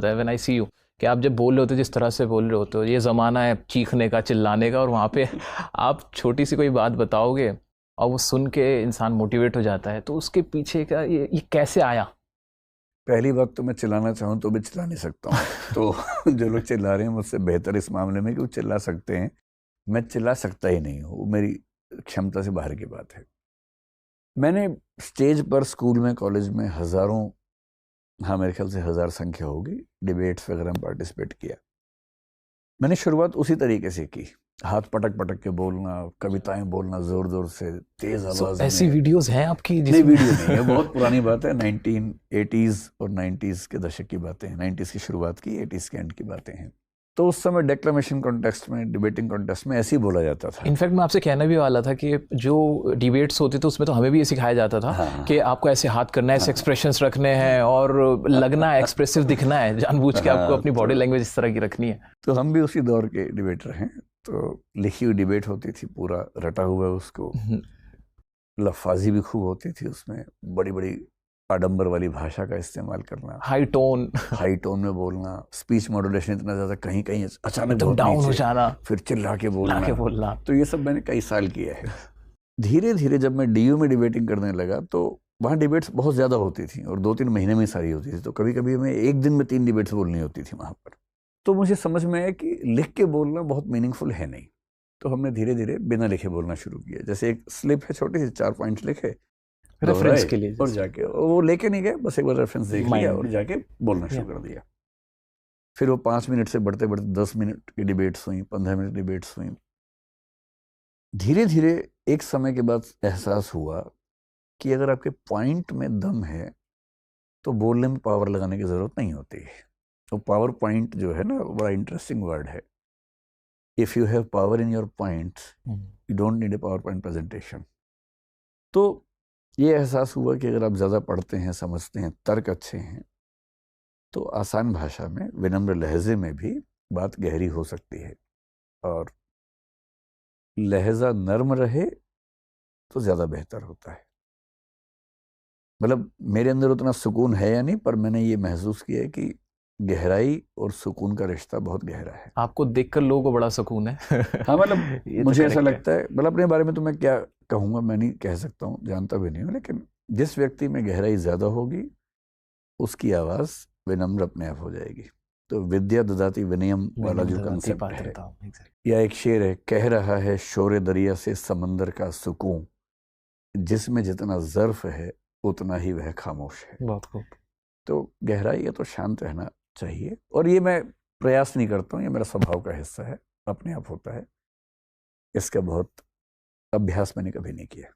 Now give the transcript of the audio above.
When I C you कि आप जब बोल रहे होते जिस तरह से बोल रहे होते हो, ये ज़माना है चीखने का, चिल्लाने का, और वहाँ पे आप छोटी सी कोई बात बताओगे और वो सुन के इंसान मोटिवेट हो जाता है, तो उसके पीछे का ये कैसे आया? पहली बात तो मैं चिल्लाना चाहूँ तो भी चिल्ला नहीं सकता हूँ। तो जो लोग चिल्ला रहे हैं मुझसे बेहतर इस मामले में कि वो चिल्ला सकते हैं, मैं चिल्ला सकता ही नहीं हूँ, वो मेरी क्षमता से बाहर की बात है। मैंने स्टेज पर, स्कूल में, कॉलेज में हज़ारों, हाँ मेरे ख्याल से 1000 संख्या होगी, डिबेट्स वगैरह में पार्टिसिपेट किया। मैंने शुरुआत उसी तरीके से की, हाथ पटक पटक के बोलना, कविताएं बोलना जोर जोर से, तेज आवाज ऐसी में। वीडियोस हैं आपकी? नहीं, वीडियो नहीं है, बहुत पुरानी बात है, 1980s और 90s के दशक की बातें हैं, 90s की शुरुआत की, 80s के एंड की बातें हैं। तो उस समय डेक्लेमेशन कॉन्टेस्ट में, डिबेटिंग कॉन्टेस्ट में ऐसे ही बोला जाता था। इनफैक्ट मैं आपसे कहना भी वाला था कि जो डिबेट्स होते थे उसमें तो हमें भी ये सिखाया जाता था कि आपको ऐसे हाथ करना है, ऐसे एक्सप्रेशंस रखने हैं और लगना है, एक्सप्रेसिव दिखना है, जानबूझ के आपको अपनी बॉडी लैंग्वेज इस तरह की रखनी है। तो हम भी उसी दौर के डिबेटर हैं। तो लिखी हुई डिबेट होती थी, पूरा रटा हुआ उसको, लफाजी भी खूब होती थी उसमें, बड़ी बड़ी आडंबर वाली भाषा का इस्तेमाल करना, हाई टोन में बोलना, स्पीच मॉड्यूलेशन इतना ज़्यादा, कहीं कहीं अचानक बहुत डाउन हो नीचे, जाना, फिर चिल्ला के बोलना। तो ये सब मैंने कई साल किया है। धीरे धीरे जब मैं डीयू में डिबेटिंग करने लगा तो वहाँ डिबेट्स बहुत ज़्यादा होती थी और 2-3 महीने में सारी होती थी, तो कभी कभी हमें एक दिन में 3 डिबेट्स बोलनी होती थी वहाँ पर। तो मुझे समझ में आया कि लिख के बोलना बहुत मीनिंगफुल है नहीं, तो हमने धीरे धीरे बिना लिखे बोलना शुरू किया। जैसे एक स्लिप है छोटी सी, 4 पॉइंट्स लिखे, रेफरेंस के लिए, और जाके वो लेके नहीं गए, बस एक बार रेफरेंस देख लिया और जाके बोलना शुरू कर दिया। फिर वो 5 मिनट से बढ़ते बढ़ते 10 मिनट की डिबेट्स हुई, 15 मिनट डिबेट्स हुई। धीरे धीरे एक समय के बाद एहसास हुआ कि अगर आपके पॉइंट में दम है तो बोलने में पावर लगाने की जरूरत नहीं होती है। तो पावर पॉइंट जो है ना, बड़ा इंटरेस्टिंग वर्ड है। If you have power in your points, you don't need a power point presentation. तो ये एहसास हुआ कि अगर आप ज़्यादा पढ़ते हैं, समझते हैं, तर्क अच्छे हैं, तो आसान भाषा में, विनम्र लहजे में भी बात गहरी हो सकती है। और लहजा नर्म रहे तो ज़्यादा बेहतर होता है। मतलब मेरे अंदर उतना सुकून है या नहीं, पर मैंने ये महसूस किया है कि गहराई और सुकून का रिश्ता बहुत गहरा है। आपको देखकर लोगों को बड़ा सुकून है। हाँ, मतलब ये तो मुझे ऐसा करेक्ट है। लगता है, मतलब अपने बारे में तो मैं क्या कहूँगा, मैं नहीं कह सकता हूँ, जानता भी नहीं हूँ, लेकिन जिस व्यक्ति में गहराई ज़्यादा होगी उसकी आवाज़ विनम्र अपने आप हो जाएगी। तो विद्या ददाति विनयम वाला जो कंसेप्ट है, या एक शेर है, कह रहा है शोरे दरिया से समंदर का सुकून, जिसमें जितना ज़र्फ है उतना ही वह खामोश है। बहुत खूब। तो गहराई है तो शांत रहना चाहिए, और ये मैं प्रयास नहीं करता हूँ, ये मेरा स्वभाव का हिस्सा है, अपने आप होता है। इसका बहुत अभ्यास मैंने कभी नहीं किया।